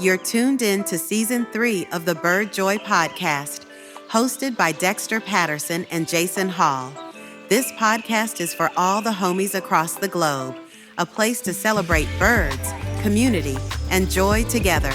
You're tuned in to Season 3 of the Bird Joy Podcast, hosted by Dexter Patterson and Jason Hall. This podcast is for all the homies across the globe, a place to celebrate birds, community, and joy together.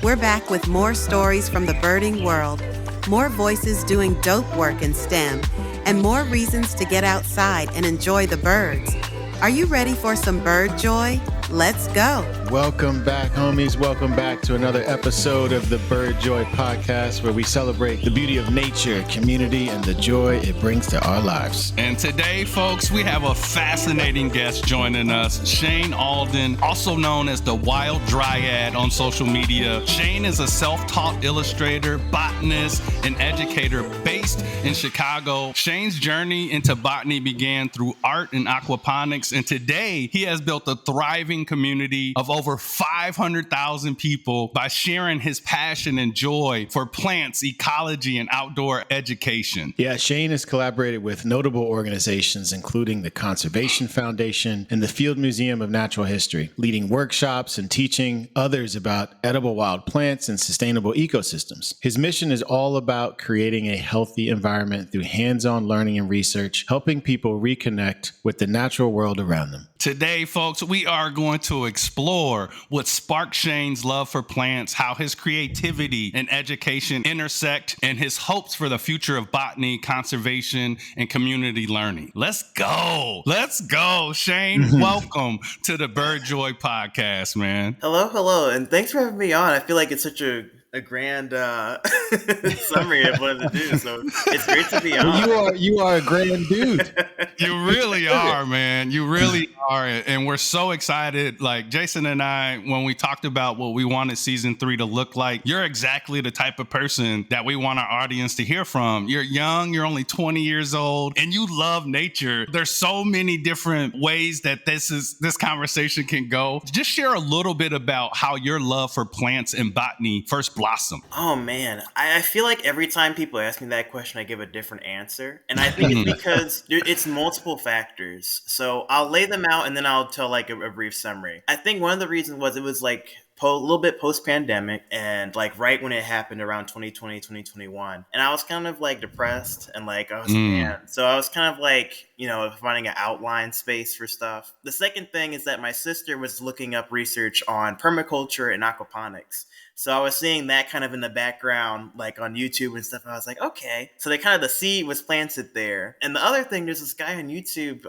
We're back with more stories from the birding world, more voices doing dope work in STEM, and more reasons to get outside and enjoy the birds. Are you ready for some bird joy? Let's go. Welcome back, homies. Welcome back to another episode of the Bird Joy Podcast, where we celebrate the beauty of nature, community, and the joy it brings to our lives. And today, folks, we have a fascinating guest joining us, Shane Alden, also known as the Wild Dryad on social media. Shane is a self-taught illustrator, botanist, and educator based in Chicago. Shane's journey into botany began through art and aquaponics, and today he has built a thriving community of over 500,000 people by sharing his passion and joy for plants, ecology, and outdoor education. Yeah, Shane has collaborated with notable organizations, including the Conservation Foundation and the Field Museum of Natural History, leading workshops and teaching others about edible wild plants and sustainable ecosystems. His mission is all about creating a healthy environment through hands-on learning and research, helping people reconnect with the natural world around them. Today, folks, we are going to explore what sparked Shane's love for plants, how his creativity and education intersect, and his hopes for the future of botany, conservation, and community learning. Let's go. Let's go, Shane. Welcome to the Bird Joy Podcast, man. Hello, and thanks for having me on. I feel like it's such a grand summary of what to do, so it's great to be on. Well, you are a grand dude. You really are, man. You really are, and we're so excited. Like Jason and I, when we talked about what we wanted season 3 to look like, you're exactly the type of person that we want our audience to hear from. You're young, you're only 20 years old, and you love nature. There's so many different ways that this conversation can go. Just share a little bit about how your love for plants and botany first blossom. Oh man, I feel like every time people ask me that question, I give a different answer, and I think it's because it's multiple factors. So I'll lay them out, and then I'll tell like a brief summary. I think one of the reasons was it was like a little bit post-pandemic, and like right when it happened around 2020, 2021, and I was kind of like depressed and like man. So I was kind of like, finding an outline space for stuff. The second thing is that my sister was looking up research on permaculture and aquaponics. So I was seeing that kind of in the background, like on YouTube and stuff. And I was like, okay. So the seed was planted there. And the other thing, there's this guy on YouTube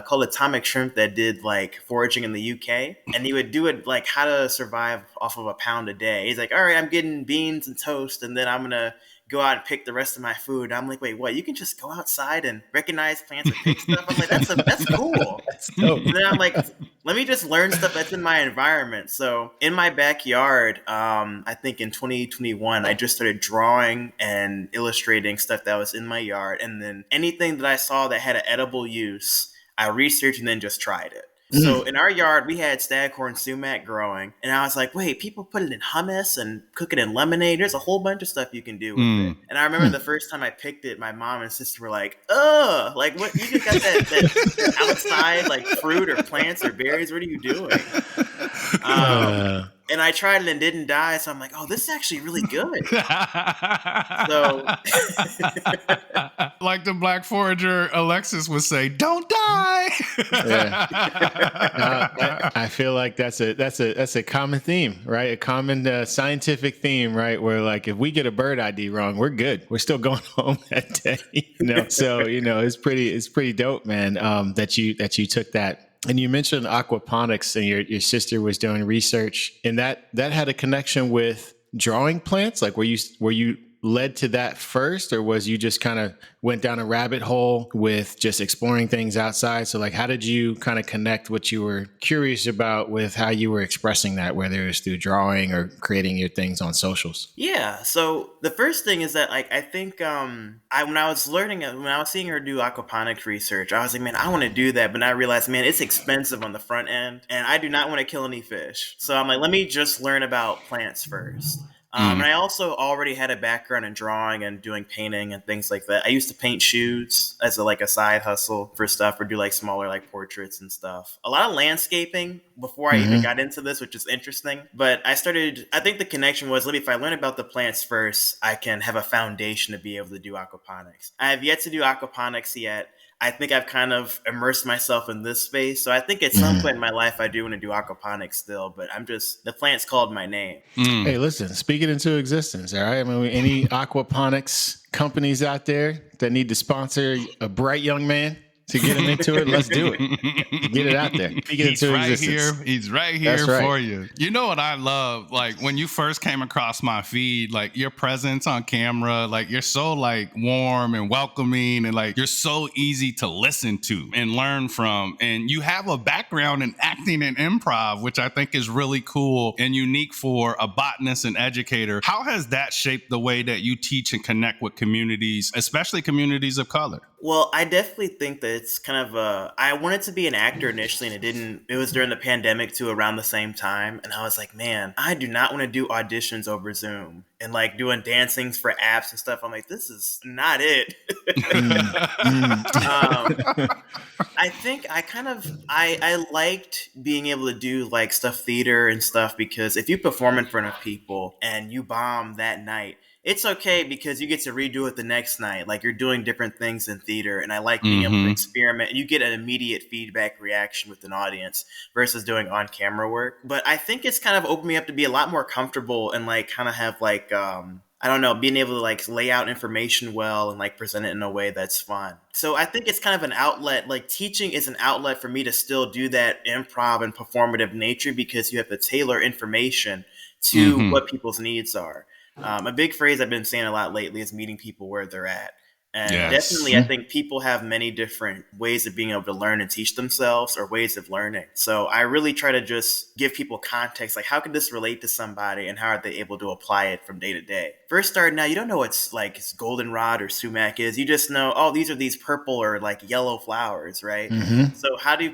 called Atomic Shrimp that did like foraging in the UK. And he would do it like how to survive off of a pound a day. He's like, all right, I'm getting beans and toast, and then I'm going to go out and pick the rest of my food. I'm like, wait, what? You can just go outside and recognize plants and pick stuff? I'm like, that's cool. And then I'm like, let me just learn stuff that's in my environment. So in my backyard, I think in 2021, I just started drawing and illustrating stuff that was in my yard. And then anything that I saw that had an edible use, I researched and then just tried it. So in our yard, we had staghorn sumac growing, and I was like, wait, people put it in hummus and cook it in lemonade. There's a whole bunch of stuff you can do with it. And I remember the first time I picked it, my mom and sister were like, ugh, like what? You just got that outside like fruit or plants or berries. What are you doing? And I tried it and didn't die. So I'm like, oh, this is actually really good. So, like the black forager Alexis would say, don't die. I feel like that's a common theme, right? A common scientific theme, right? Where like if we get a bird ID wrong, we're good. We're still going home that day. So it's pretty dope, man. That you took that. And you mentioned aquaponics, and your sister was doing research, and that had a connection with drawing plants. Like, were you led to that first, or was you just kind of went down a rabbit hole with just exploring things outside? So like, how did you kind of connect what you were curious about with how you were expressing that, whether it was through drawing or creating your things on socials? Yeah. So the first thing is that like, I think when I was seeing her do aquaponics research, I was like, man, I want to do that. But I realized, man, it's expensive on the front end, and I do not want to kill any fish. So I'm like, let me just learn about plants first. And I also already had a background in drawing and doing painting and things like that. I used to paint shoes as a side hustle for stuff, or do like smaller like portraits and stuff. A lot of landscaping before I even got into this, which is interesting. But I think the connection was, if I learn about the plants first, I can have a foundation to be able to do aquaponics. I have yet to do aquaponics yet. I think I've kind of immersed myself in this space. So I think at some point in my life, I do want to do aquaponics still, but the plants called my name. Hey, listen, speak it into existence. All right. I mean, any aquaponics companies out there that need to sponsor a bright young man to get him into it, let's do it. Get it out there. Speak it He's into right existence. here. He's right here That's right. for you. You know what I love? Like when you first came across my feed, like your presence on camera, like you're so like warm and welcoming, and like you're so easy to listen to and learn from. And you have a background in acting and improv, which I think is really cool and unique for a botanist and educator. How has that shaped the way that you teach and connect with communities, especially communities of color? Well, I definitely think that it's kind of I wanted to be an actor initially, and it was during the pandemic too, around the same time. And I was like, man, I do not want to do auditions over Zoom and like doing dancings for apps and stuff. I'm like, this is not it. I think I liked being able to do like stuff theater and stuff, because if you perform in front of people and you bomb that night, it's okay because you get to redo it the next night. Like you're doing different things in theater, and I like being able to experiment. You get an immediate feedback reaction with an audience versus doing on-camera work. But I think it's kind of opened me up to be a lot more comfortable and like kind of have like I don't know, being able to like lay out information well and like present it in a way that's fun. So I think it's kind of an outlet. Like teaching is an outlet for me to still do that improv and performative nature, because you have to tailor information to what people's needs are. A big phrase I've been saying a lot lately is meeting people where they're at. And definitely, I think people have many different ways of being able to learn and teach themselves, or ways of learning. So I really try to just give people context, like how can this relate to somebody and how are they able to apply it from day to day. First starting out, you don't know what's like goldenrod or sumac is. You just know, oh, these are these purple or like yellow flowers, right? So how do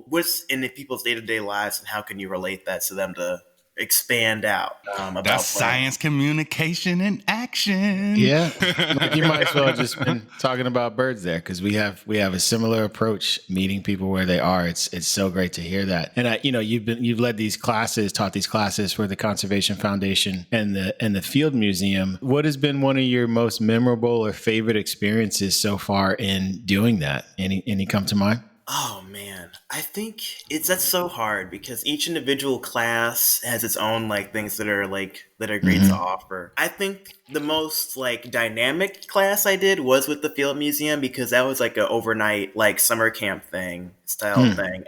what's in people's day-to-day lives, and how can you relate that to them to expand out about That's science communication in action. Yeah, like you might as well have just been talking about birds there, because we have a similar approach, meeting people where they are. It's so great to hear that. And you've led these classes, taught these classes for the Conservation Foundation and the Field Museum. What has been one of your most memorable or favorite experiences so far in doing that? Any come to mind? Oh man, I think that's so hard, because each individual class has its own like things that are great to offer. I think the most like dynamic class I did was with the Field Museum, because that was like an overnight like summer camp thing.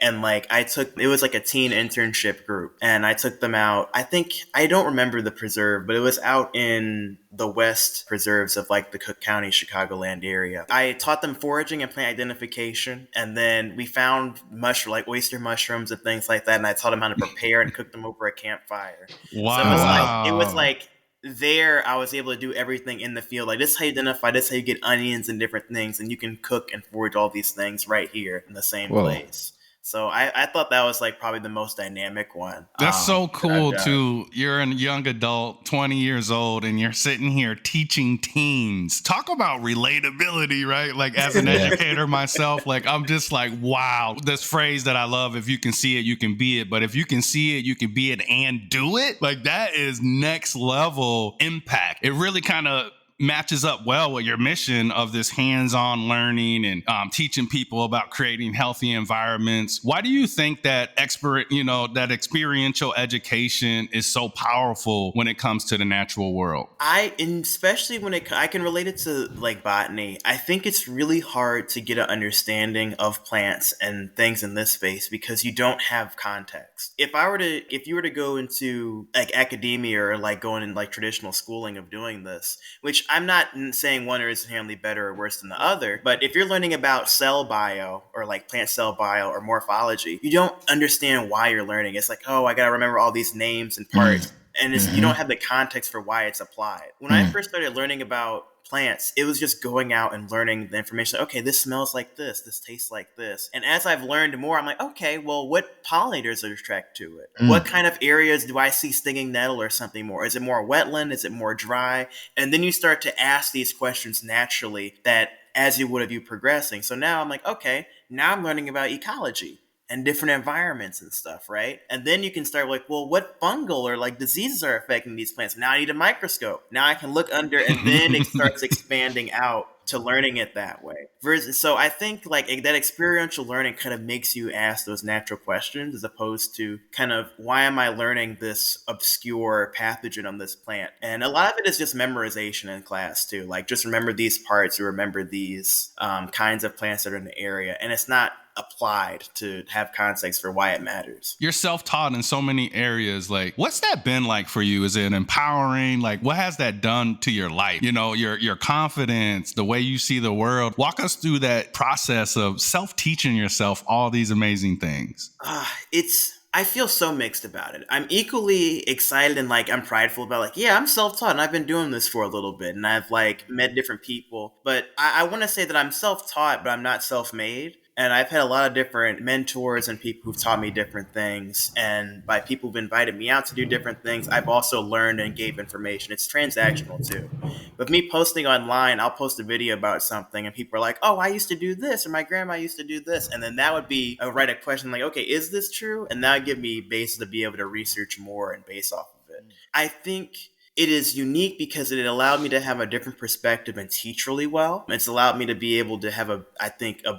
And like it was like a teen internship group, and I took them out. I don't remember the preserve, but it was out in the west preserves of like the Cook County, Chicagoland area. I taught them foraging and plant identification, and then we found like oyster mushrooms and things like that, and I taught them how to prepare and cook them over a campfire. Wow. So it was like there I was able to do everything in the field. Like this is how you identify, this is how you get onions and different things, and you can cook and forage all these things right here in the same place. So I thought that was like probably the most dynamic one. That's so cool too. You're a young adult, 20 years old, and you're sitting here teaching teens. Talk about relatability, right? Like as an educator myself, like I'm just like, wow, this phrase that I love, if you can see it, you can be it. But if you can see it, you can be it and do it. Like that is next level impact. It really kind of matches up well with your mission of this hands-on learning and teaching people about creating healthy environments. Why do you think that experiential education is so powerful when it comes to the natural world? Especially when I can relate it to like botany. I think it's really hard to get an understanding of plants and things in this space because you don't have context. If you were to go into like academia or like going in like traditional schooling of doing this, which I'm not saying one is inherently better or worse than the other, but if you're learning about cell bio or like plant cell bio or morphology, you don't understand why you're learning. It's like, oh, I got to remember all these names and parts. And you don't have the context for why it's applied. When I first started learning about plants. It was just going out and learning the information. Okay, this smells like this tastes like this. And as I've learned more, I'm like, okay, well, what pollinators are attracted to it? What kind of areas do I see stinging nettle or something more? Is it more wetland? Is it more dry? And then you start to ask these questions naturally that as you would have you progressing. So now I'm like, okay, now I'm learning about ecology and different environments and stuff, right? And then you can start like, well, what fungal or like diseases are affecting these plants? Now I need a microscope. Now I can look under, and then it starts expanding out to learning it that way. So I think like that experiential learning kind of makes you ask those natural questions as opposed to kind of, why am I learning this obscure pathogen on this plant? And a lot of it is just memorization in class too. Like just remember these parts or remember these kinds of plants that are in the area. And it's not applied to have context for why it matters. You're self-taught in so many areas. Like, what's that been like for you? Is it empowering? Like, what has that done to your life? You know, your confidence, the way you see the world. Walk us through that process of self-teaching yourself all these amazing things. I feel so mixed about it. I'm equally excited and like I'm prideful about like, yeah, I'm self-taught and I've been doing this for a little bit and I've like met different people. But I want to say that I'm self-taught, but I'm not self-made. And I've had a lot of different mentors and people who've taught me different things. And by people who've invited me out to do different things, I've also learned and gave information. It's transactional too. But me posting online, I'll post a video about something and people are like, oh, I used to do this, or my grandma used to do this. And then that would be a write a question like, okay, is this true? And that would give me basis to be able to research more and base off of it. I think it is unique because it allowed me to have a different perspective and teach really well. It's allowed me to be able to have a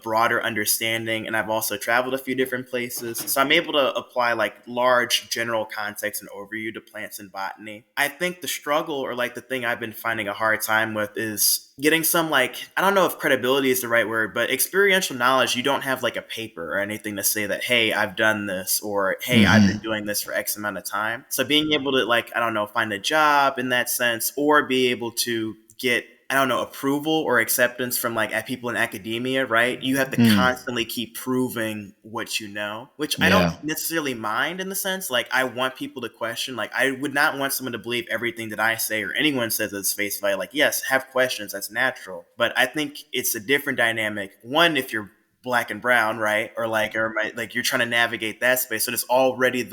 broader understanding. And I've also traveled a few different places. So I'm able to apply like large general context and overview to plants and botany. I think the struggle or like the thing I've been finding a hard time with is getting some like, I don't know if credibility is the right word, but experiential knowledge. You don't have like a paper or anything to say that, hey, I've done this, or hey, I've been doing this for X amount of time. So being able to like, I don't know, find a job in that sense, or be able to get, I don't know, approval or acceptance from like people in academia, right? You have to constantly keep proving what you know, which I don't necessarily mind in the sense, like I want people to question, like I would not want someone to believe everything that I say or anyone says as face value. Like, yes, have questions, that's natural. But I think it's a different dynamic. One, if you're black and brown, right? Or like, you're trying to navigate that space. So there's already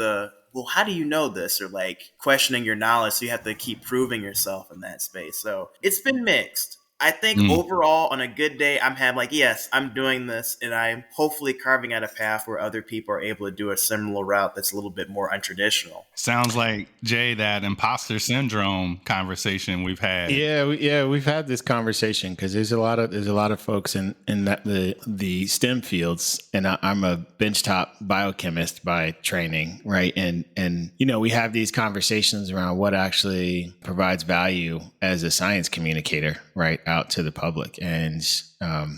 well, how do you know this? Or like questioning your knowledge. So you have to keep proving yourself in that space. So it's been mixed. I think overall on a good day, I'm having like, yes, I'm doing this and I'm hopefully carving out a path where other people are able to do a similar route that's a little bit more untraditional. Sounds like, Jay, that imposter syndrome conversation we've had. Yeah, we've had this conversation because there's a lot of folks in that the STEM fields, and I'm a benchtop biochemist by training, right? And you know, we have these conversations around what actually provides value as a science communicator, right, out to the public. And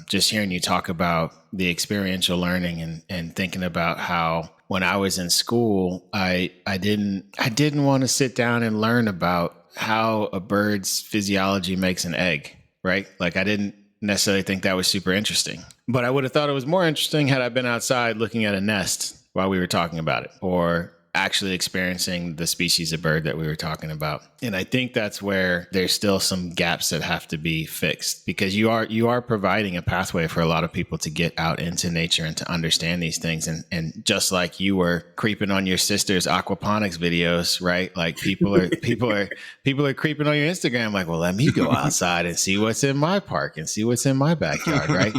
just hearing you talk about the experiential learning and thinking about how when I was in school, I didn't want to sit down and learn about how a bird's physiology makes an egg, right? Like I didn't necessarily think that was super interesting, but I would have thought it was more interesting had I been outside looking at a nest while we were talking about it, or actually experiencing the species of bird that we were talking about. And I think that's where there's still some gaps that have to be fixed, because you are providing a pathway for a lot of people to get out into nature and to understand these things. And just like you were creeping on your sister's aquaponics videos, right? Like people are creeping on your Instagram, like, well, let me go outside and see what's in my park and see what's in my backyard, right?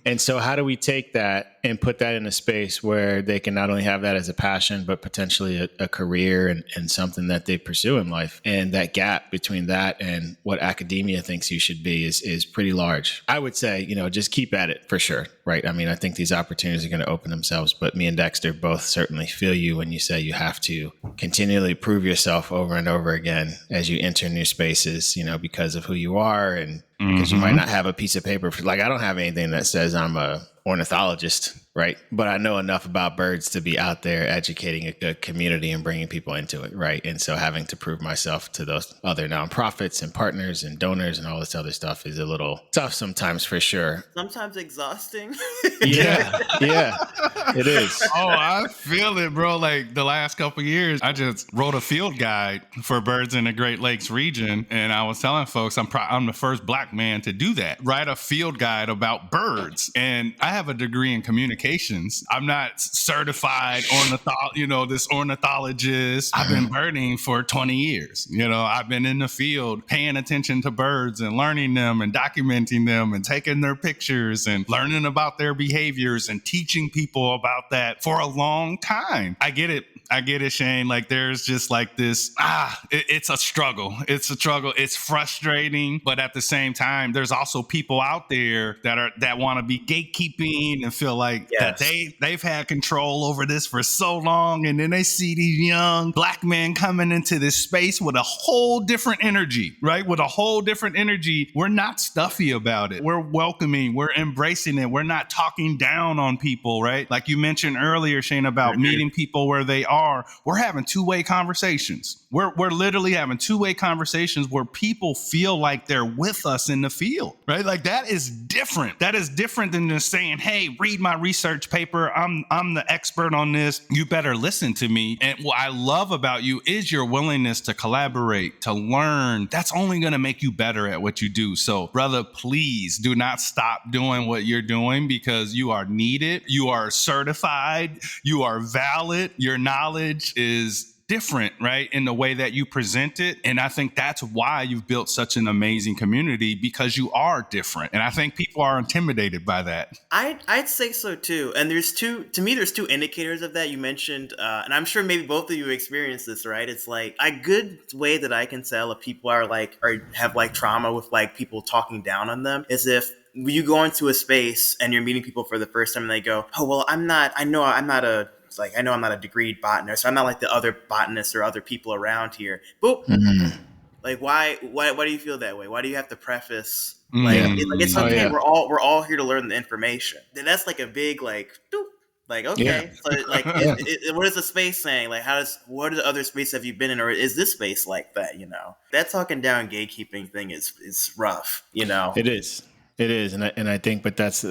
And so how do we take that and put that in a space where they can not only have that as a passion, but potentially a career and something that they pursue in life? And that gap between that and what academia thinks you should be is pretty large. I would say, just keep at it for sure, right? I mean, I think these opportunities are going to open themselves, but me and Dexter both certainly feel you when you say you have to continually prove yourself over and over again as you enter new spaces, because of who you are and because you might not have a piece of paper. Like I don't have anything that says I'm a ornithologist, right? But I know enough about birds to be out there educating a community and bringing people into it, right? And so having to prove myself to those other nonprofits and partners and donors and all this other stuff is a little tough sometimes, for sure. Sometimes exhausting. Yeah, it is. Oh, I feel it, bro. Like the last couple of years, I just wrote a field guide for birds in the Great Lakes region. And I was telling folks I'm the first Black man to do that, write a field guide about birds. And I have a degree in communications. I'm not certified this ornithologist. I've been birding for 20 years. I've been in the field paying attention to birds and learning them and documenting them and taking their pictures and learning about their behaviors and teaching people about that for a long time. I get it, Shane. Like there's just like this, it's a struggle. It's frustrating. But at the same time, there's also people out there that want to be gatekeeping and feel like that they've had control over this for so long. And then they see these young Black men coming into this space with a whole different energy, right? With a whole different energy. We're not stuffy about it. We're welcoming. We're embracing it. We're not talking down on people, right? Like you mentioned earlier, Shane, about meeting people where they are. We're having two-way conversations. We're literally having two-way conversations where people feel like they're with us in the field, right? Like that is different. That is different than just saying, hey, read my research paper. I'm the expert on this. You better listen to me. And what I love about you is your willingness to collaborate, to learn. That's only going to make you better at what you do. So, brother, please do not stop doing what you're doing because you are needed. You are certified. You are valid. Your knowledge is different, right, in the way that you present it. And I think that's why you've built such an amazing community, because you are different. And I think people are intimidated by that. I'd say so too. And there's two indicators of that. You mentioned, and I'm sure maybe both of you experienced this, right? It's like a good way that I can tell if people are like, or have like trauma with like people talking down on them is if you go into a space and you're meeting people for the first time and they go, oh, well, I know I'm not a degreed botanist, so I'm not like the other botanists or other people around here. But like, why do you feel that way? Why do you have to preface it's okay? Yeah. We're all here to learn the information. Then that's like a big like, doop, like okay. Yeah. So like, what is the space saying? Like, what are the other spaces have you been in, or is this space like that? That talking down gatekeeping thing is rough. It is. It is. And I think, but that's,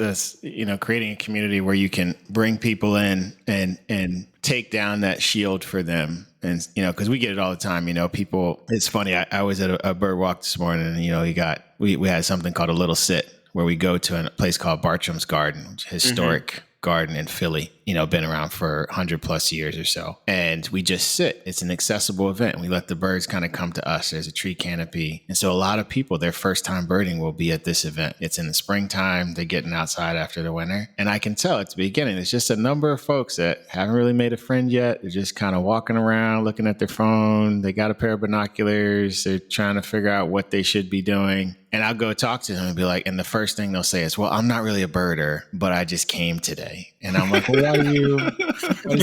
creating a community where you can bring people in and take down that shield for them. And, cause we get it all the time, people, it's funny. I was at a bird walk this morning and, we had something called a little sit where we go to a place called Bartram's Garden, which is historic garden in Philly, been around for 100+ years or so. And we just sit. It's an accessible event. We let the birds kind of come to us. There's a tree canopy. And so a lot of people, their first time birding will be at this event. It's in the springtime. They're getting outside after the winter. And I can tell at the beginning, there's just a number of folks that haven't really made a friend yet. They're just kind of walking around, looking at their phone. They got a pair of binoculars. They're trying to figure out what they should be doing. And I'll go talk to them and be like, and the first thing they'll say is, well, I'm not really a birder, but I just came today. And I'm like, well, why do you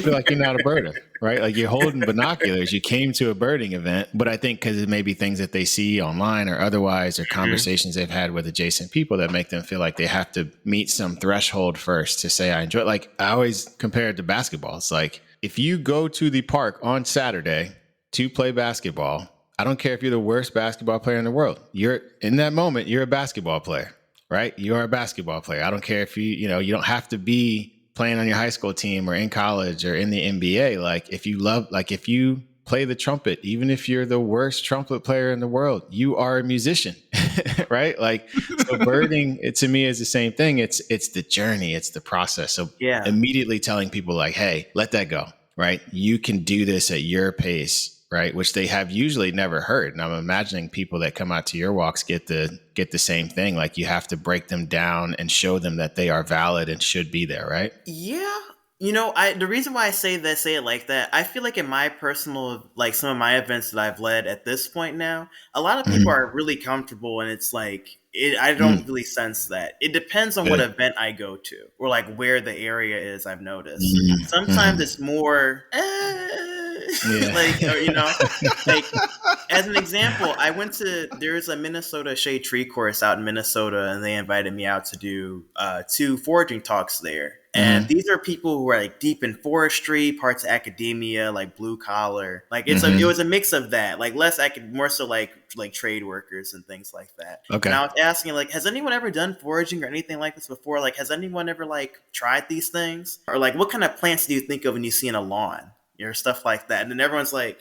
feel like you're not a birder, right? Like you're holding binoculars. You came to a birding event, but I think because it may be things that they see online or otherwise, or conversations they've had with adjacent people that make them feel like they have to meet some threshold first to say, I enjoy it. Like I always compare it to basketball. It's like, if you go to the park on Saturday to play basketball, I don't care if you're the worst basketball player in the world. You're in that moment, you're a basketball player, right? You are a basketball player. I don't care if you don't have to be playing on your high school team or in college or in the NBA. Like if you play the trumpet, even if you're the worst trumpet player in the world, you are a musician, right? Like so birding, to me is the same thing. It's the journey. It's the process. So immediately telling people like, hey, let that go, right? You can do this at your pace. Right, which they have usually never heard. And I'm imagining people that come out to your walks get the same thing. Like you have to break them down and show them that they are valid and should be there, right? Yeah. The reason why I say it like that, I feel like in my personal, like some of my events that I've led at this point now, a lot of people are really comfortable, and it's like, I don't really sense that. It depends on what event I go to or like where the area is. I've noticed sometimes it's more, like as an example, there's a Minnesota shade tree course out in Minnesota, and they invited me out to do 2 foraging talks there. And these are people who are like deep in forestry, parts of academia, like blue collar. Like it was a mix of that, like more so like trade workers and things like that. Okay. And I was asking, like, has anyone ever done foraging or anything like this before? Like, has anyone ever like tried these things? Or like, what kind of plants do you think of when you see in a lawn? Or stuff like that. And then everyone's like,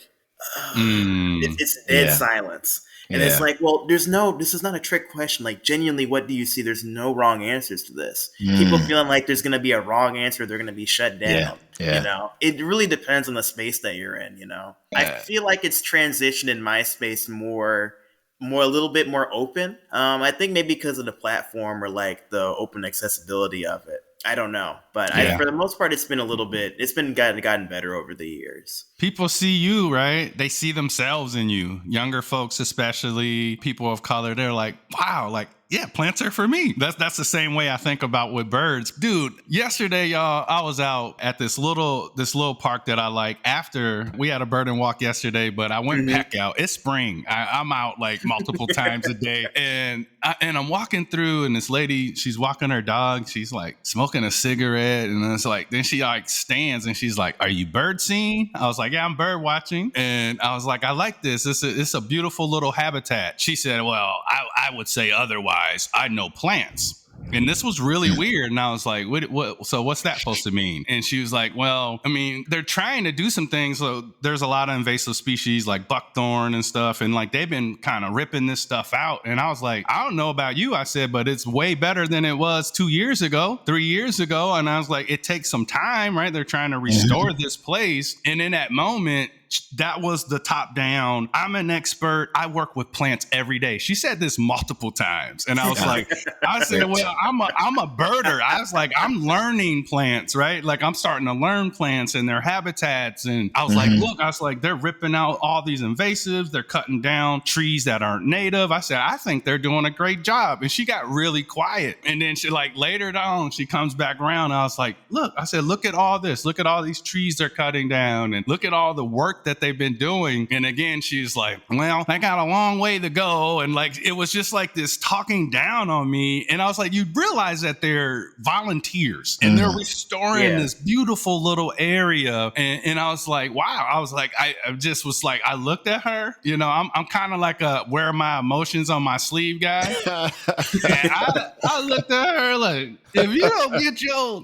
it's dead silence. And it's like, well, this is not a trick question. Like, genuinely, what do you see? There's no wrong answers to this. People feeling like there's going to be a wrong answer, they're going to be shut down. You know, it really depends on the space that you're in, you know. I feel like it's transitioned in my space more a little bit more open. I think maybe because of the platform or like the open accessibility of it. I don't know, but for the most part, it's been gotten better over the years. People see you, right? They see themselves in you. Younger folks, especially people of color, they're like, wow, like, yeah, plants are for me. That's the same way I think about with birds. Dude, yesterday, y'all, I was out at this little park that I like. After we had a bird and walk yesterday, but I went back out. It's spring. I'm out like multiple times a day. And I'm walking through, and this lady, she's walking her dog. She's like smoking a cigarette. And it's like, then she like stands and she's like, are you bird seeing? I was like, yeah, I'm bird watching. And I was like, I like this. It's a beautiful little habitat. She said, well, I would say otherwise. I know plants. And this was really weird. And I was like, what? So what's that supposed to mean? And she was like, well, I mean, they're trying to do some things. So there's a lot of invasive species like buckthorn and stuff. And like, they've been kind of ripping this stuff out. And I was like, I don't know about you. I said, but it's way better than it was 2 years ago, 3 years ago. And I was like, it takes some time, right? They're trying to restore this place. And in that moment, that was the top down. I'm an expert. I work with plants every day. She said this multiple times. And I was like, I said, well, I'm a birder. I was like, I'm learning plants, right? Like I'm starting to learn plants and their habitats. And I was like, look, I was like, they're ripping out all these invasives. They're cutting down trees that aren't native. I said, I think they're doing a great job. And she got really quiet. And then she like later on, she comes back around. I was like, look, I said, look at all this. Look at all these trees they're cutting down and look at all the work that they've been doing. And again, she's like, well, I got a long way to go. And like, it was just like this talking down on me. And I was like, you realize that they're volunteers and they're restoring this beautiful little area. And I was like, wow. I was like, I just was like, I looked at her, you know, I'm kind of like a wear my emotions on my sleeve guy. And I looked at her like, if you don't get your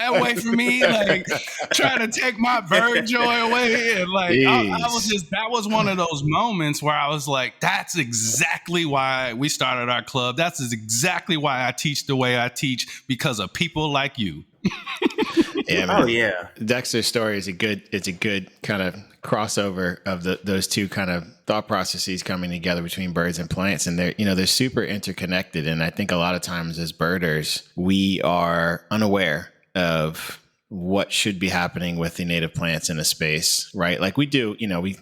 away from me, like trying to take my bird joy away. And like, that was one of those moments where I was like, that's exactly why we started our club. That's exactly why I teach the way I teach, because of people like you. Yeah, man. Oh yeah. Dexter's story is a good kind of crossover of those two kind of thought processes coming together between birds and plants. And they're super interconnected. And I think a lot of times as birders, we are unaware of what should be happening with the native plants in a space, right? Like we do,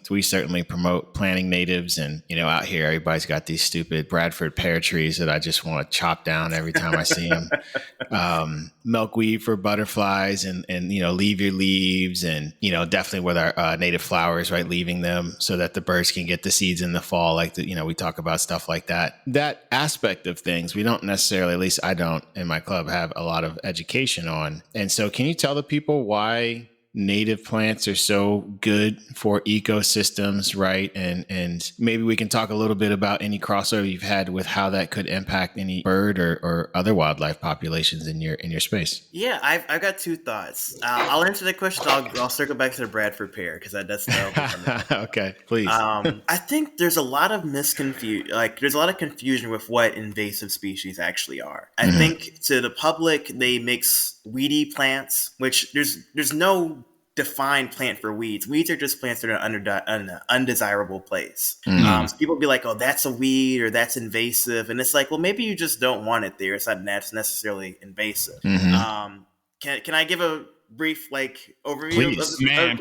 we certainly promote planting natives, and, out here, everybody's got these stupid Bradford pear trees that I just want to chop down every time I see them. Milkweed for butterflies and leave your leaves, and, definitely with our native flowers, right? Leaving them so that the birds can get the seeds in the fall. Like, we talk about stuff like that. That aspect of things, we don't necessarily, at least I don't in my club, have a lot of education on. And so can you tell the people why native plants are so good for ecosystems, right? And maybe we can talk a little bit about any crossover you've had with how that could impact any bird or other wildlife populations in your space. Yeah, I've got two thoughts. I'll answer the question. I'll circle back to the Bradford pear because that's the okay, please. I think there's a lot of there's a lot of confusion with what invasive species actually are. I think to the public they mix weedy plants, which there's no defined plant for weeds. Weeds are just plants that are in an undesirable place. So people be like, oh, that's a weed or that's invasive. And it's like, well, maybe you just don't want it there. It's not necessarily invasive. Can I give a brief overview? Please.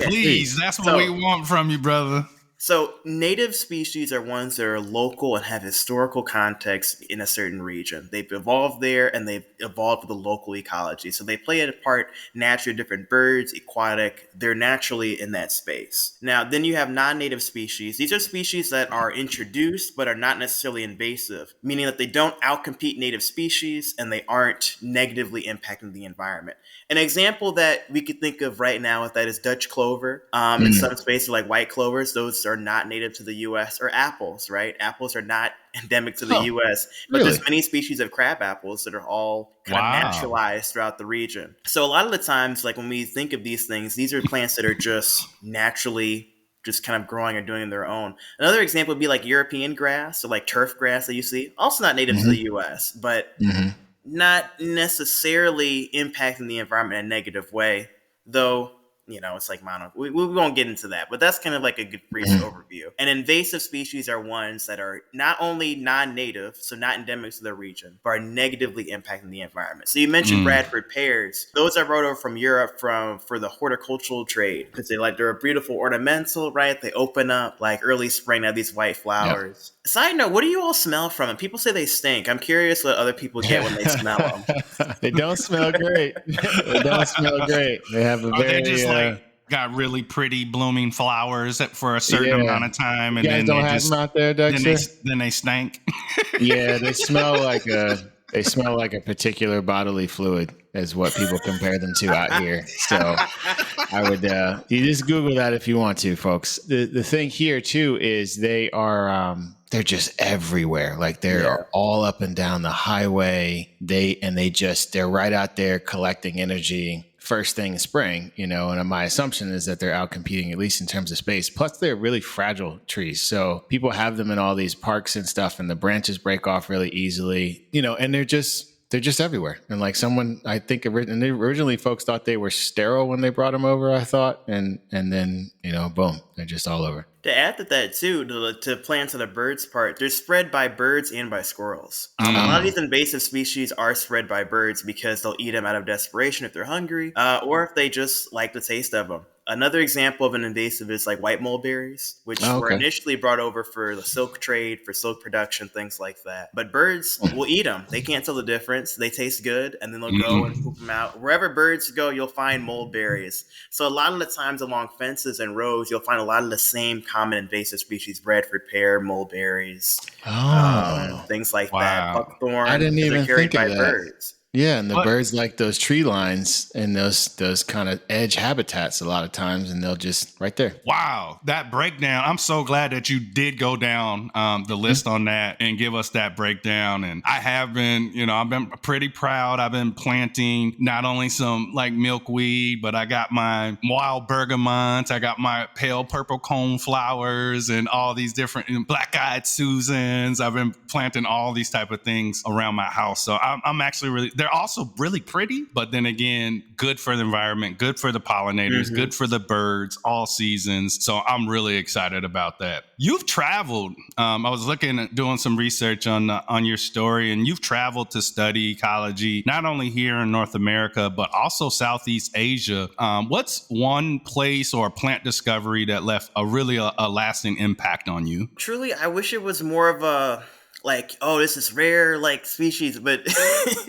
Please. That's what we want from you, brother. So native species are ones that are local and have historical context in a certain region. They've evolved there and they've evolved with the local ecology. So they play a part naturally, different birds, aquatic, they're naturally in that space. Now, then you have non-native species. These are species that are introduced but are not necessarily invasive, meaning that they don't outcompete native species and they aren't negatively impacting the environment. An example that we could think of right now with that is Dutch clover. In some spaces like white clovers, those are not native to the U.S. or apples, right? Apples are not endemic to the Oh, U.S., but really? there's many species of crab apples that are all kind of Wow. naturalized throughout the region. So a lot of the times, like when we think of these things, these are plants that are just naturally just kind of growing or doing their own. Another example would be like European grass or like turf grass that you see, also not native to the U.S., but not necessarily impacting the environment in a negative way, though, it's like mono. We won't get into that, but that's kind of like a good brief overview. And invasive species are ones that are not only non-native, so not endemic to their region, but are negatively impacting the environment. So you mentioned Bradford pears. Those are brought over from Europe for the horticultural trade because they're a beautiful ornamental, right? They open up like early spring, they have these white flowers. Yep. Side note, what do you all smell from them? People say they stink. I'm curious what other people get when they smell them. They don't smell great. They don't smell great. They have a They just got really pretty blooming flowers for a certain amount of time, you and guys then don't they have just them out there, Dexter? then they stank. Yeah, they smell like a particular bodily fluid is what people compare them to out here. So I would you just Google that if you want to, folks. The thing here too is they are they're just everywhere. Like they're all up and down the highway. They're right out there collecting energy first thing in spring, and my assumption is that they're out competing, at least in terms of space. Plus they're really fragile trees. So people have them in all these parks and stuff, and the branches break off really easily, and they're just everywhere. And like I think originally folks thought they were sterile when they brought them over, I thought. And then, boom, they're just all over. To add to that too, to plants of the birds part, they're spread by birds and by squirrels. A lot of these invasive species are spread by birds because they'll eat them out of desperation if they're hungry, or if they just like the taste of them. Another example of an invasive is like white mulberries, which were initially brought over for the silk trade, for silk production, things like that. But birds will eat them. They can't tell the difference. They taste good, and then they'll go and poop them out. Wherever birds go, you'll find mulberries. So a lot of the times along fences and roads, you'll find a lot of the same common invasive species: Bradford pear, mulberries, things like that. Buckthorn. I didn't even think of that. Birds. Yeah, and the birds like those tree lines and those kind of edge habitats a lot of times, and they'll just right there. Wow, that breakdown. I'm so glad that you did go down the list on that and give us that breakdown. And I have been, I've been pretty proud. I've been planting not only some like milkweed, but I got my wild bergamots. I got my pale purple cone flowers and all these different black-eyed Susans. I've been planting all these type of things around my house. So I'm actually they're also really pretty, but then again, good for the environment, good for the pollinators, good for the birds, all seasons. So I'm really excited about that. You've traveled. I was looking at doing some research on your story, and you've traveled to study ecology, not only here in North America, but also Southeast Asia. What's one place or plant discovery that left a lasting impact on you? Truly, I wish it was more of a this is rare species, but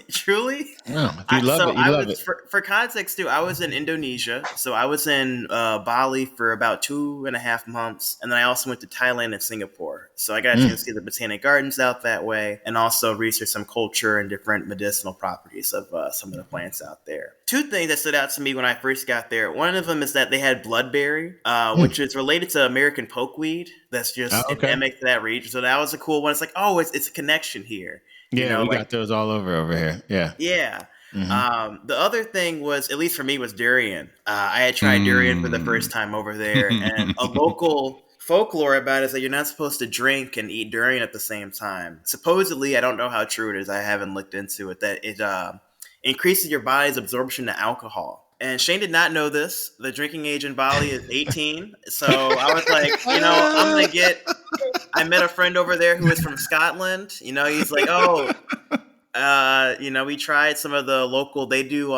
truly, you love it. For context too, I was in Indonesia, so I was in Bali for about 2.5 months, and then I also went to Thailand and Singapore. So I got a chance to see the botanic gardens out that way, and also research some culture and different medicinal properties of some of the plants out there. Two things that stood out to me when I first got there. One of them is that they had bloodberry, which is related to American pokeweed. That's just endemic to that region. So that was a cool one. It's like, it's a connection here. Yeah, we got those all over here. Yeah. Yeah. The other thing was, at least for me, was durian. I had tried durian for the first time over there, and a local folklore about it is that you're not supposed to drink and eat durian at the same time. Supposedly, I don't know how true it is. I haven't looked into it. That it increases your body's absorption of alcohol. And Shane did not know this. The drinking age in Bali is 18. So I was like, I'm going to I met a friend over there who was from Scotland. He's like, we tried some of the local, they do,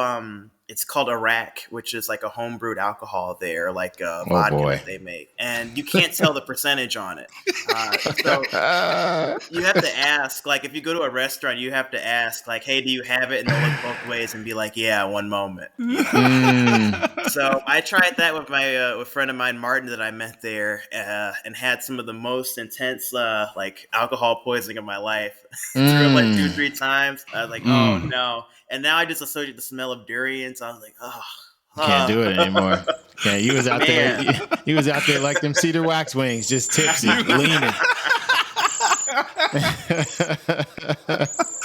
It's called Iraq, which is like a homebrewed alcohol there, like Oh vodka boy. that they make, and you can't tell the percentage on it. So you have to ask, like, if you go to a restaurant, you have to ask, like, hey, do you have it? And they'll look both ways and be like, yeah, one moment. You know? So I tried that with my with a friend of mine, Martin, that I met there, and had some of the most intense like alcohol poisoning of my life. Threw up like 2-3 times. I was like, oh no. And now I just associate the smell of durians. I was like, oh. Can't do it anymore. Yeah, he was out there. Man. He was out there like them cedar wax wings, just tipsy, leaning.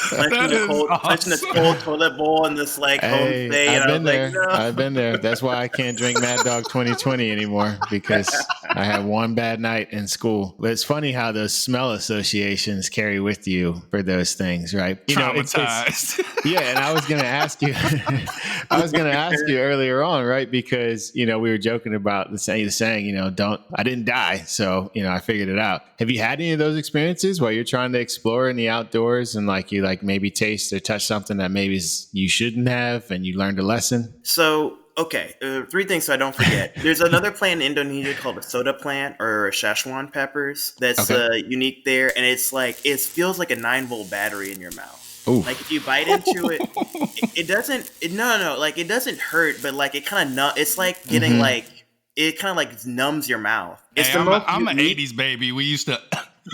Touching this cold toilet bowl in this like home stay. I've And I been was there. like, no. I've been there. That's why I can't drink Mad Dog 2020 anymore, because I had one bad night in school. But it's funny how those smell associations carry with you for those things, right? You know, Traumatized. yeah. And I was going to ask you, earlier on, right? Because, you know, we were joking about the saying, you know, I didn't die. So, you know, I figured it out. Have you had any of those experiences while you're trying to explore in the outdoors and like you like maybe taste or touch something that maybe you shouldn't have and you learned a lesson? So, okay, 3 things so I don't forget. There's another plant in Indonesia called a soda plant or Szechuan peppers that's unique there. And it's like, it feels like a 9-volt battery in your mouth. Ooh. Like if you bite into it, it doesn't, like it doesn't hurt, but like it kind of, it's like getting like, it kind of like numbs your mouth. It's I'm an 80s baby. We used to.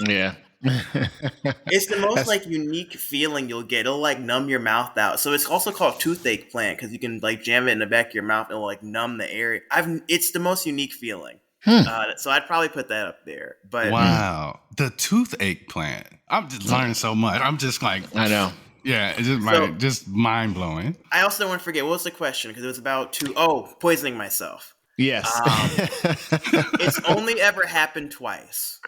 Yeah. It's the most like unique feeling you'll get. It'll like numb your mouth out. So it's also called toothache plant because you can like jam it in the back of your mouth and it'll like numb the area. It's the most unique feeling. So I'd probably put that up there. But wow, the toothache plant. I'm just learning so much. I'm just like, I know. Yeah, it's just mind blowing. I also don't want to forget, what was the question? Because it was about poisoning myself. Yes. It's only ever happened twice.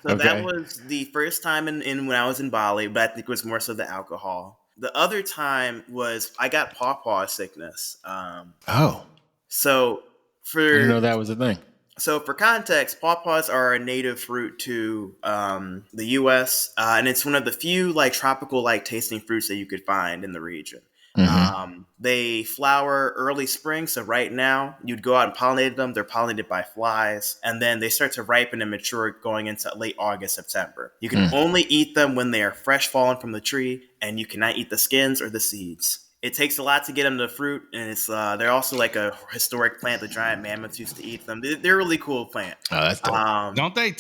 So that was the first time in when I was in Bali, but I think it was more so the alcohol. The other time was I got pawpaw sickness. So I didn't know that was a thing. So for context, pawpaws are a native fruit to the U.S. And it's one of the few like tropical like tasting fruits that you could find in the region. They flower early spring. So right now you'd go out and pollinate them. They're pollinated by flies. And then they start to ripen and mature going into late August, September. You can only eat them when they are fresh fallen from the tree, and you cannot eat the skins or the seeds. It takes a lot to get them to fruit, and it's they're also like a historic plant. The giant mammoths used to eat them. They're a really cool plant. Oh, that's dope. Don't they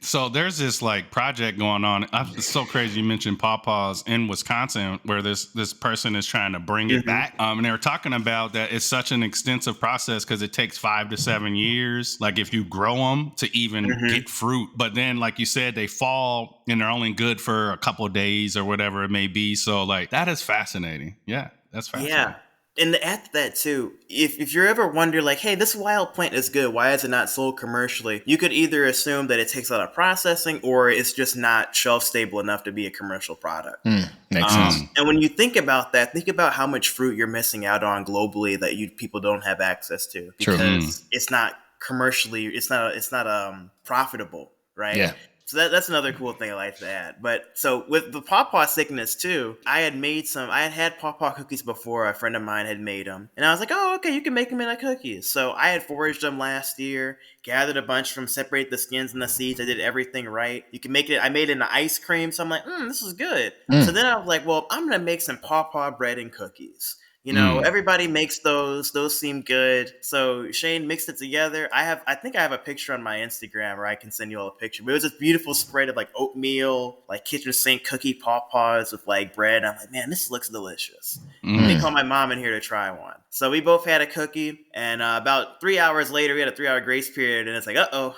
so there's this like project going on. It's so crazy you mentioned pawpaws in Wisconsin, where this person is trying to bring it back. And they were talking about that it's such an extensive process because it takes 5 to 7 years, like if you grow them to even get fruit. But then, like you said, they fall and they're only good for a couple of days or whatever it may be. So like that is fascinating. Yeah. That's fascinating. Yeah. And after that too, if you're ever wonder like, hey, this wild plant is good, why is it not sold commercially? You could either assume that it takes a lot of processing or it's just not shelf stable enough to be a commercial product. Makes sense. And when you think about that, think about how much fruit you're missing out on globally that people don't have access to because it's not commercially, it's not profitable, right? Yeah. So that's another cool thing I like to add. But so with the pawpaw sickness too, I had pawpaw cookies before. A friend of mine had made them. And I was like, oh, okay, you can make them into cookies. So I had foraged them last year, gathered a bunch from, separate the skins and the seeds. I did everything right. You can make it, I made it into ice cream. So I'm like, this is good. So then I was like, well, I'm going to make some pawpaw bread and cookies. You know, everybody makes those. Those seem good. So Shane mixed it together. I think I have a picture on my Instagram where I can send you all a picture. But it was a beautiful spread of like oatmeal, like kitchen sink cookie pawpaws with like bread. I'm like, man, this looks delicious. Let me call my mom in here to try one. So we both had a cookie, and about 3 hours later, we had a 3-hour grace period, and it's like, uh-oh.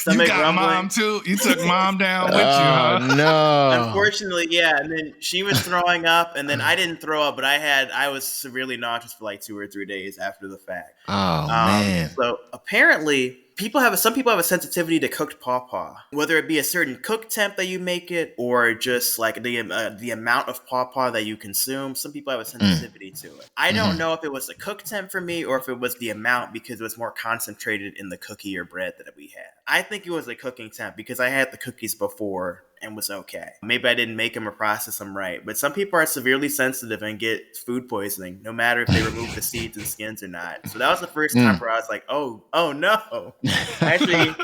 You got rumbling. Mom too? You took mom down with you, huh? No. Unfortunately, yeah. And then she was throwing up, and then I didn't throw up, but I was severely nauseous for like 2 or 3 days after the fact. Oh, man. So apparently some people have a sensitivity to cooked pawpaw, whether it be a certain cook temp that you make it or just like the amount of pawpaw that you consume. Some people have a sensitivity to it. I don't know if it was the cook temp for me or if it was the amount because it was more concentrated in the cookie or bread that we had. I think it was a cooking temp because I had the cookies before and was okay. Maybe I didn't make them or process them right, but some people are severely sensitive and get food poisoning, no matter if they remove the seeds and skins or not. So that was the first time where I was like, oh no. Actually,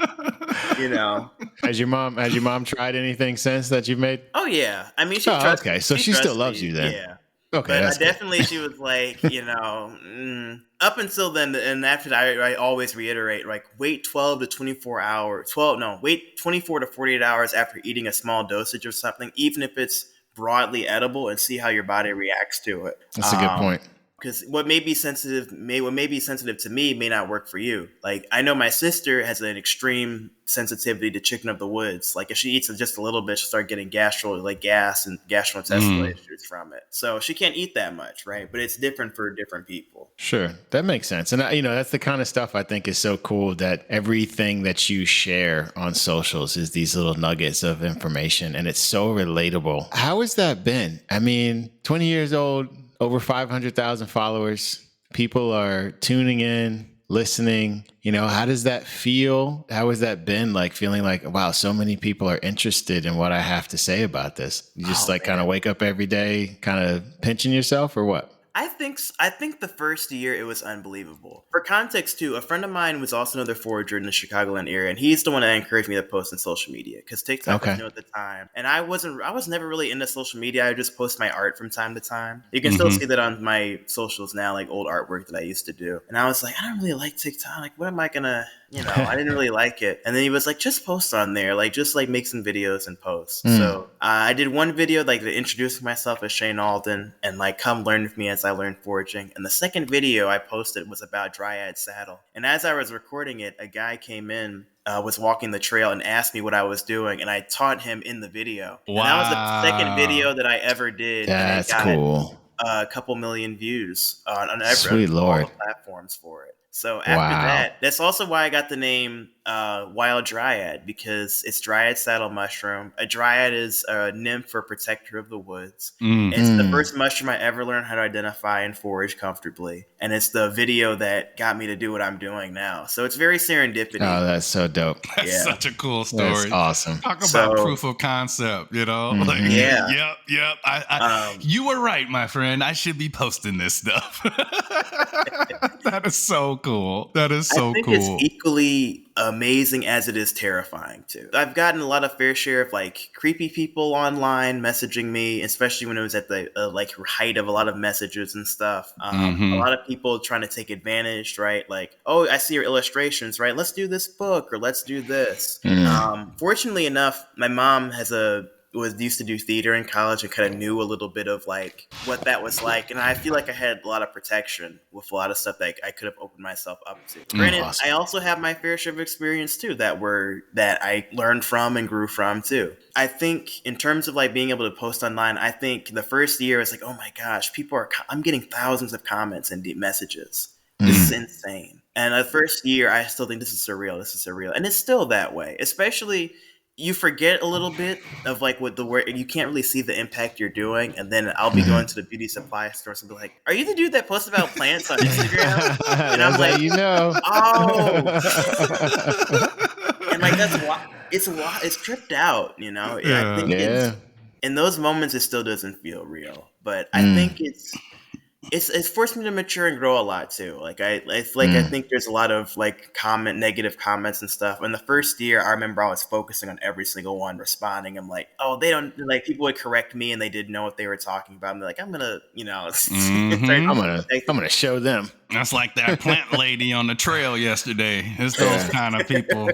Has your mom tried anything since that you've made? Oh yeah. I mean, she Oh, trusts. okay. So she still loves you then. Yeah. Okay, But that's good. definitely, she was like, up until then, and after that, I always reiterate, like, wait 12 to 24 hours, wait 24 to 48 hours after eating a small dosage of something, even if it's broadly edible, and see how your body reacts to it. That's a good point. Because what may be sensitive to me may not work for you. Like, I know my sister has an extreme sensitivity to chicken of the woods. Like, if she eats just a little bit, she'll start getting gas and gastrointestinal issues from it. So she can't eat that much, right? But it's different for different people. Sure. That makes sense. And, that's the kind of stuff I think is so cool, that everything that you share on socials is these little nuggets of information, and it's so relatable. How has that been? I mean, 20 years old, over 500,000 followers. People are tuning in, listening. How does that feel? How has that been, like, feeling like, wow, so many people are interested in what I have to say about this? You just kind of wake up every day kind of pinching yourself, or what? I think the first year it was unbelievable. For context too, a friend of mine was also another forager in the Chicagoland area, and he's the one that encouraged me to post on social media because TikTok was new at the time, and I was never really into social media. I just post my art from time to time. You can still see that on my socials now, like old artwork that I used to do. And I was like, I don't really like TikTok. Like, what am I gonna? I didn't really like it. And then he was like, just post on there, like just like make some videos and post. So I did one video like introducing myself as Shane Alden and like come learn with me as I learned foraging. And the second video I posted was about Dryad saddle. And as I was recording it, a guy came in, was walking the trail and asked me what I was doing, and I taught him in the video. Wow. And that was the second video that I ever did. That's cool. A couple million views on all the platforms for it. So after that's also why I got the name Wild Dryad, because it's dryad saddle mushroom. A dryad is a nymph or protector of the woods. It's the first mushroom I ever learned how to identify and forage comfortably. And it's the video that got me to do what I'm doing now. So it's very serendipity. Oh, that's so dope. That's such a cool story. That's awesome. Talk about proof of concept, Like, yep. You were right, my friend. I should be posting this stuff. That is so cool. I think it's equally amazing as it is terrifying too. I've gotten a lot of fair share of like creepy people online messaging me, especially when it was at the height of a lot of messages and stuff. A lot of people trying to take advantage, right? Like, oh, I see your illustrations, right? Let's do this book or let's do this. Fortunately enough, my mom used to do theater in college and kind of knew a little bit of like what that was like. And I feel like I had a lot of protection with a lot of stuff that I could have opened myself up to. Granted, awesome. I also have my fair share of experience too that I learned from and grew from too. I think in terms of like being able to post online, I think the first year is like, oh my gosh, I'm getting thousands of comments and messages. This is insane. And the first year, I still think this is surreal. And it's still that way, especially you forget a little bit of like what the word, you can't really see the impact you're doing. And then I'll be going to the beauty supply store and be like, are you the dude that posts about plants on Instagram? And I'm like, oh, and like, that's why it's tripped out, I think it's, in those moments, it still doesn't feel real, but I think it's forced me to mature and grow a lot too. Like I think there's a lot of like negative comments and stuff. In the first year, I remember I was focusing on every single one, responding. I'm like, oh, they don't, like, people would correct me and they didn't know what they were talking about. I'm like, I'm gonna, I'm gonna show them. That's like that plant lady on the trail yesterday. It's those kind of people,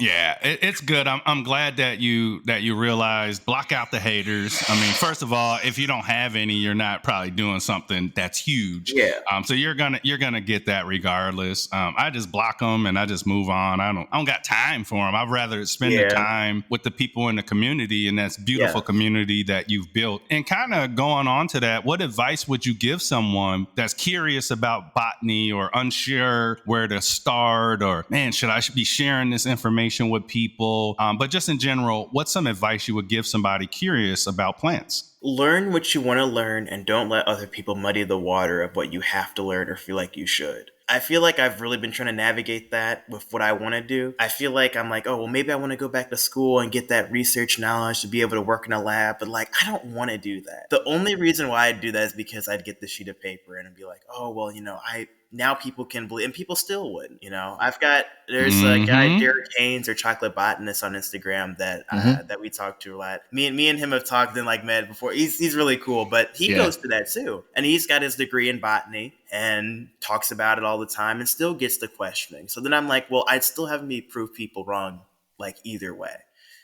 It's good. I'm glad that you realized block out the haters. I mean, first of all, if you don't have any, you're not probably doing something that's huge. Yeah. So you're gonna get that regardless. I just block them and I just move on. I don't got time for them. I'd rather spend the time with the people in the community, and that's beautiful community that you've built. And kind of going on to that, what advice would you give someone that's curious about botany or unsure where to start, or man, should I be sharing this information with people, but just in general, what's some advice you would give somebody curious about plants? Learn what you want to learn and don't let other people muddy the water of what you have to learn or feel like you should. I feel like I've really been trying to navigate that with what I want to do. I feel like I'm like, oh, well, maybe I want to go back to school and get that research knowledge to be able to work in a lab. But like, I don't want to do that. The only reason why I do that is because I'd get the sheet of paper and I'd be like, oh, well, now people can believe, and people still wouldn't. There's a guy, Derek Haynes, or Chocolate Botanist on Instagram that we talk to a lot. Me and him have talked and like met before. He's really cool, but he goes to that too, and he's got his degree in botany and talks about it all the time, and still gets the questioning. So then I'm like, well, I'd still have me prove people wrong, like either way.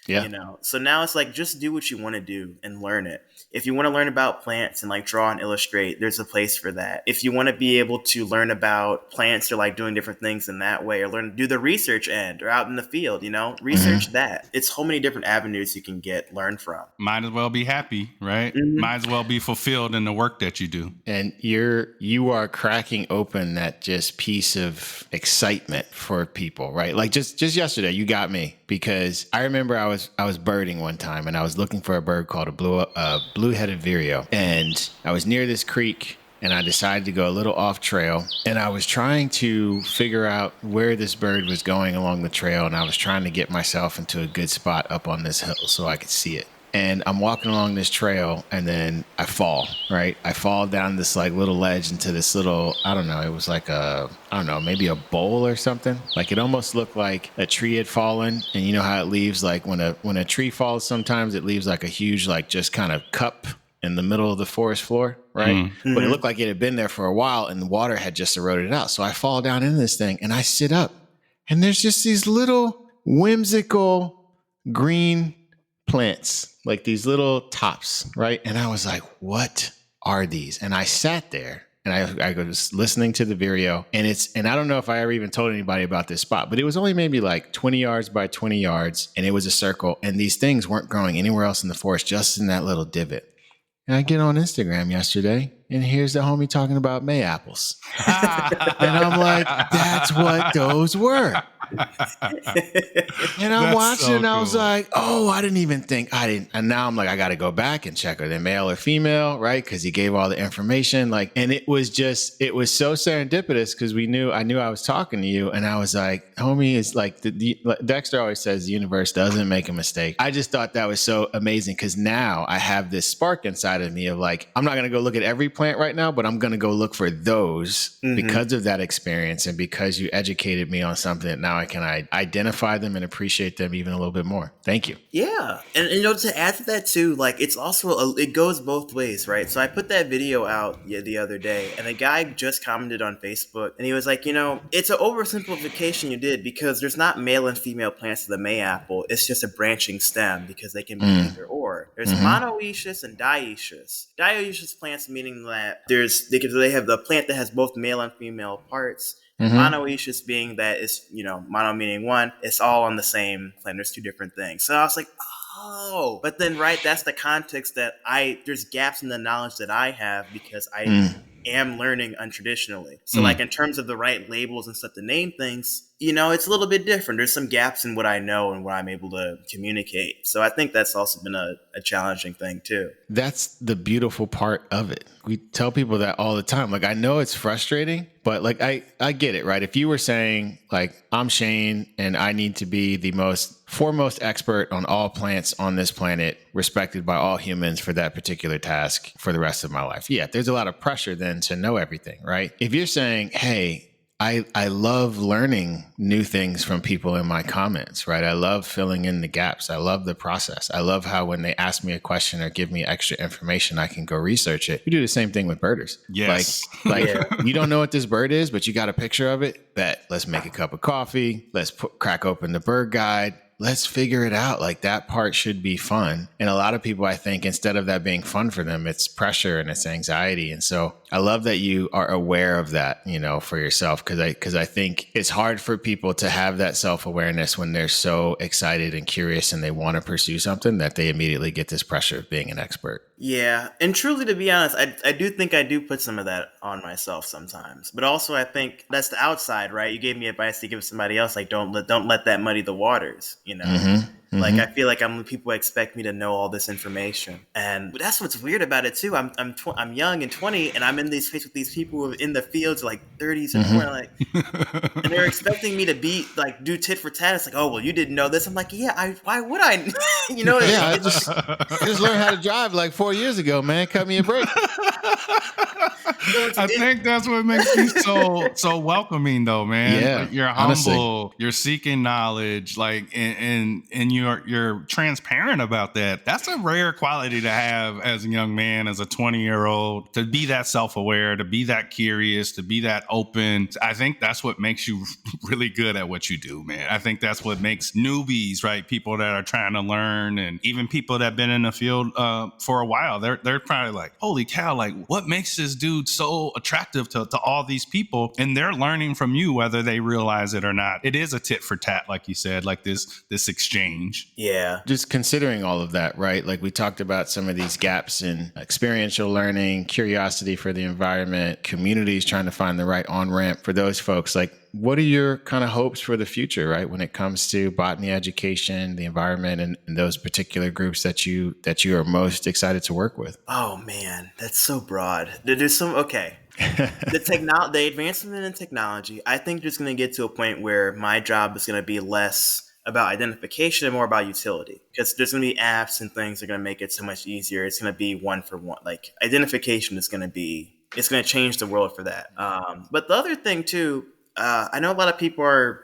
Yeah. So now it's like, just do what you want to do and learn it. If you want to learn about plants and like draw and illustrate, there's a place for that. If you want to be able to learn about plants or like doing different things in that way, or do the research end or out in the field, research that. It's so many different avenues you can learn from. Might as well be happy, right? Might as well be fulfilled in the work that you do. And you are cracking open that just piece of excitement for people, right? Like just yesterday, you got me, because I remember I was birding one time, and I was looking for a bird called a blue-headed vireo, and I was near this creek, and I decided to go a little off trail, and I was trying to figure out where this bird was going along the trail, and I was trying to get myself into a good spot up on this hill so I could see it. And I'm walking along this trail, and then I fall, right? I fall down this like little ledge into this little, I don't know, it was like maybe a bowl or something. Like it almost looked like a tree had fallen. And you know how it leaves, like when a tree falls, sometimes it leaves like a huge, like just kind of cup in the middle of the forest floor, right? But it looked like it had been there for a while, and the water had just eroded it out. So I fall down into this thing, and I sit up, and there's just these little whimsical green plants, like these little tops, right? And I was like, what are these? And I sat there, and I was listening to the vireo, and I don't know if I ever even told anybody about this spot, but it was only maybe like 20 yards by 20 yards, and it was a circle, and these things weren't growing anywhere else in the forest, just in that little divot. And I get on Instagram yesterday, and here's the homie talking about May apples. And I'm like, that's what those were. And I'm watching, and I was like, oh, I didn't even think, and now I'm like, I got to go back and check, are they male or female, right? Because he gave all the information, like, and it was so serendipitous, because I knew I was talking to you, and I was like, homie, is like, Dexter always says the universe doesn't make a mistake. I just thought that was so amazing, because now I have this spark inside of me of like, I'm not going to go look at every plant right now, but I'm going to go look for those because of that experience, and because you educated me on something that now I can identify them and appreciate them even a little bit more. Thank you. Yeah. And to add to that too, like it's also, it goes both ways, right? So I put that video out the other day, and a guy just commented on Facebook, and he was like, it's an oversimplification you did, because there's not male and female plants of the mayapple. It's just a branching stem, because they can be either or. There's monoecious and dioecious. Dioecious plants meaning that they have the plant that has both male and female parts. Monoecious being that it's, mono meaning one, it's all on the same plant. There's two different things. So I was like, oh, but then, right, that's the context that there's gaps in the knowledge that I have, because I am learning untraditionally. So like in terms of the right labels and stuff to name things, it's a little bit different. There's some gaps in what I know and what I'm able to communicate. So I think that's also been a challenging thing too. That's the beautiful part of it. We tell people that all the time. Like, I know it's frustrating, but like, I get it, right? If you were saying like, I'm Shane and I need to be the foremost expert on all plants on this planet, respected by all humans for that particular task for the rest of my life. Yeah, there's a lot of pressure then to know everything, right? If you're saying, hey, I love learning new things from people in my comments, right? I love filling in the gaps. I love the process. I love how when they ask me a question or give me extra information, I can go research it. We do the same thing with birders. Yes. Like you don't know what this bird is, but you got a picture of it. Bet. Let's make a cup of coffee. Let's crack open the bird guide. Let's figure it out. Like, that part should be fun. And a lot of people, I think, instead of that being fun for them, it's pressure and it's anxiety. And so I love that you are aware of that, for yourself, because I think it's hard for people to have that self-awareness when they're so excited and curious and they want to pursue something, that they immediately get this pressure of being an expert. Yeah. And truly, to be honest, I do think I do put some of that on myself sometimes. But also, I think that's the outside, right? You gave me advice to give somebody else, like, don't let that muddy the waters, Like, I feel like people expect me to know all this information, and that's what's weird about it too. I'm young and 20, and I'm in this space with these people who are in the fields like 30s and 40, like, and they're expecting me to do tit for tat. It's like, oh well, you didn't know this. I'm like, yeah, why would I? Yeah, I just learned how to drive like 4 years ago, man. Cut me a break. I think that's what makes you so welcoming, though, man. Yeah, like, you're honestly. humble, you're seeking knowledge, like, and you're transparent about that. That's a rare quality to have as a young man, as a 20-year-old, to be that self-aware, to be that curious, to be that open. I think that's what makes you really good at what you do, man. I think that's what makes newbies, right? People that are trying to learn, and even people that have been in the field for a while, they're probably like, holy cow, like, what makes this dude so attractive to all these people? And they're learning from you, whether they realize it or not. It is a tit for tat, like you said, like this exchange. Yeah. Just considering all of that, right? Like we talked about some of these gaps in experiential learning, curiosity for the environment, communities trying to find the right on-ramp for those folks. Like, what are your kind of hopes for the future, right? When it comes to botany education, the environment, and those particular groups that you are most excited to work with? Oh man, that's so broad. There's the advancement in technology, I think there's going to get to a point where my job is going to be less about identification and more about utility, because there's going to be apps and things that are going to make it so much easier. It's going to be one for one. Like, identification is going to change the world for that. But the other thing too, I know a lot of people are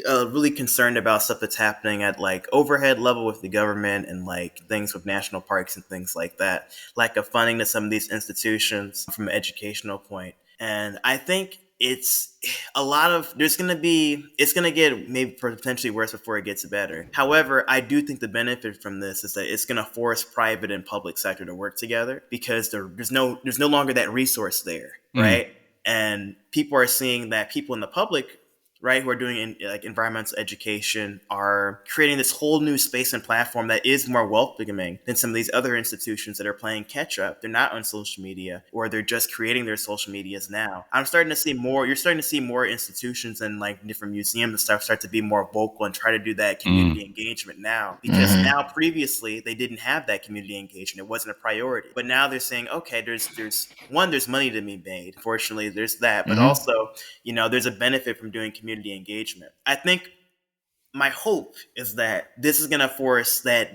really concerned about stuff that's happening at like overhead level with the government and like things with national parks and things like that, lack of funding to some of these institutions from an educational point. And I think it's going to get maybe potentially worse before it gets better. However, I do think the benefit from this is that it's going to force private and public sector to work together, because there's no longer that resource there, right? And people are seeing that people in the public, right, who are doing environmental education, are creating this whole new space and platform that is more welcoming than some of these other institutions that are playing catch up. They're not on social media, or they're just creating their social medias now. You're starting to see more institutions and like different museums and stuff start to be more vocal and try to do that community engagement now, because now previously they didn't have that community engagement. It wasn't a priority. But now they're saying, okay, there's money to be made. Fortunately, there's that. But also, there's a benefit from doing community engagement. I think my hope is that this is going to force that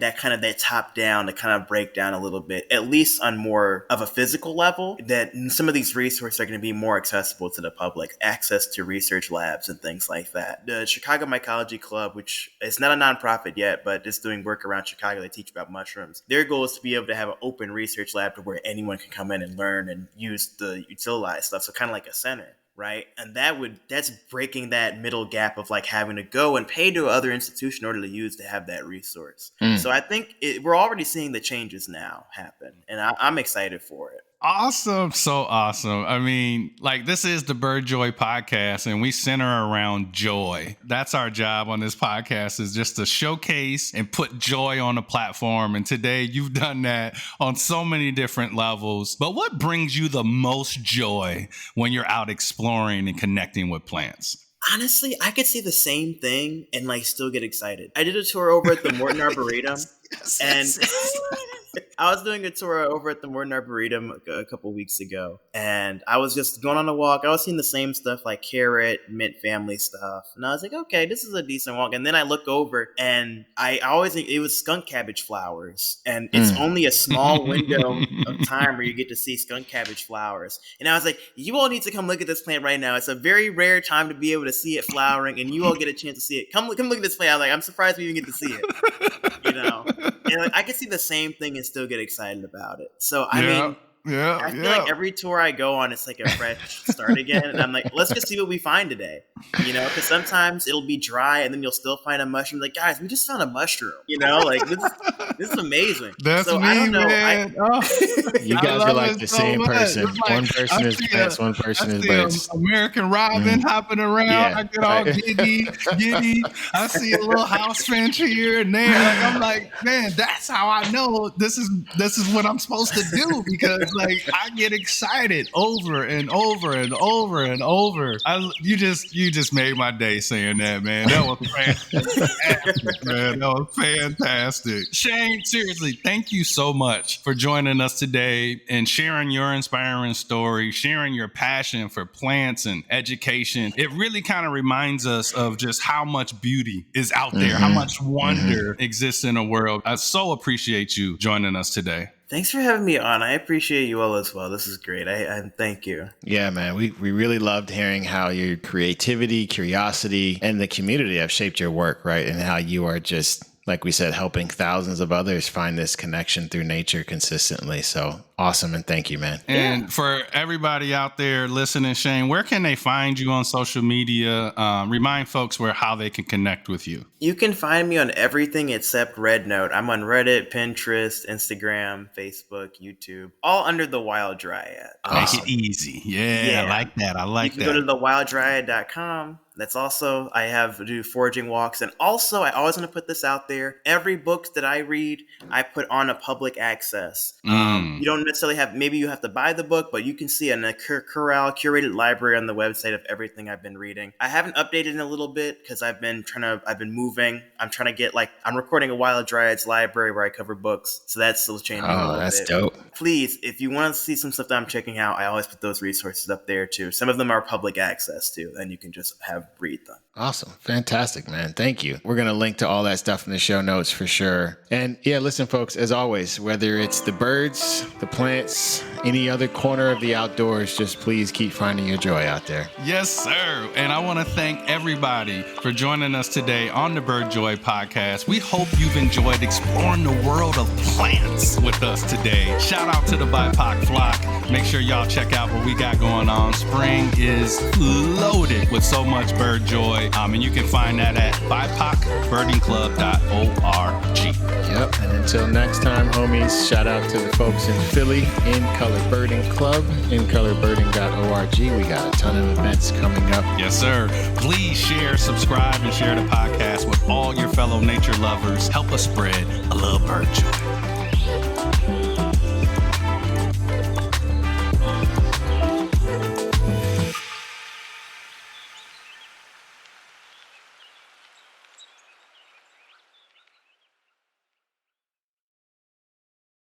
top down to kind of break down a little bit, at least on more of a physical level, that some of these resources are going to be more accessible to the public, access to research labs and things like that. The Chicago Mycology Club, which is not a nonprofit yet, but is doing work around Chicago, they teach about mushrooms. Their goal is to be able to have an open research lab to where anyone can come in and learn and utilize stuff. So kind of like a center. Right. And that's breaking that middle gap of like having to go and pay to other institution in order to have that resource. So I think we're already seeing the changes now happen, and I'm excited for it. Awesome. So awesome. I mean, like, this is the Bird Joy podcast, and we center around joy. That's our job on this podcast, is just to showcase and put joy on the platform. And today you've done that on so many different levels. But what brings you the most joy when you're out exploring and connecting with plants? Honestly, I could see the same thing and like still get excited. I did a tour over at the Morton Arboretum, and I was doing a tour over at the Morton Arboretum a couple weeks ago, and I was just going on a walk. I was seeing the same stuff like carrot, mint family stuff, and I was like, okay, this is a decent walk. And then I look over, and I always think it was skunk cabbage flowers, and it's only a small window of time where you get to see skunk cabbage flowers. And I was like, you all need to come look at this plant right now. It's a very rare time to be able to see it flowering, and you all get a chance to see it. Come look at this plant. I was like, I'm surprised we even get to see it. And like, I could see the same thing and still get excited about it. So I mean, I feel like every tour I go on, it's like a fresh start again. And I'm like, let's just see what we find today. Because sometimes it'll be dry and then you'll still find a mushroom. Like, guys, we just found a mushroom. Like, this is amazing. That's so me, I don't know. Man. You guys are like the same person. Like, one person is plants, one person is birds. American robin hopping around. Yeah, I get all giddy. I see a little house finch here and there. Like, I'm like, man, that's how I know this is what I'm supposed to do, because like, I get excited over and over and over and over. You just made my day saying that, man. That was fantastic, man. That was fantastic. Shane, seriously, thank you so much for joining us today and sharing your inspiring story, sharing your passion for plants and education. It really kind of reminds us of just how much beauty is out there, how much wonder exists in the world. I so appreciate you joining us today. Thanks for having me on. I appreciate you all as well. This is great. I thank you. Yeah, man. We really loved hearing how your creativity, curiosity, and the community have shaped your work, right? And how you are just, like we said, helping thousands of others find this connection through nature consistently. So awesome. And thank you, man. And for everybody out there listening, Shane, where can they find you on social media? Remind folks how they can connect with you. You can find me on everything except Red Note. I'm on Reddit, Pinterest, Instagram, Facebook, YouTube, all under The Wild Dryad. Make it easy. Yeah, I like that. You can go to thewilddryad.com. That's also, I do foraging walks. And also, I always want to put this out there. Every book that I read, I put on a public access. You don't necessarily maybe you have to buy the book, but you can see a curated library on the website of everything I've been reading. I haven't updated in a little bit because I've been moving. I'm trying to get I'm recording a Wild Dryads library where I cover books. So that's still changing a little bit. That's dope. Please, if you want to see some stuff that I'm checking out, I always put those resources up there too. Some of them are public access too, and you can just read them. Awesome. Fantastic, man. Thank you. We're going to link to all that stuff in the show notes for sure. And yeah, listen, folks, as always, whether it's the birds, the plants, any other corner of the outdoors, just please keep finding your joy out there. Yes, sir. And I want to thank everybody for joining us today on the Bird Joy podcast. We hope you've enjoyed exploring the world of plants with us today. Shout out to the BIPOC flock. Make sure y'all check out what we got going on. Spring is loaded with so much bird joy. And you can find that at bipocbirdingclub.org. Yep. And until next time, homies, shout out to the folks in Philly, In Color Birding Club, incolourbirding.org. We got a ton of events coming up. Yes, sir. Please share, subscribe, and share the podcast with all your fellow nature lovers. Help us spread a little bird joy.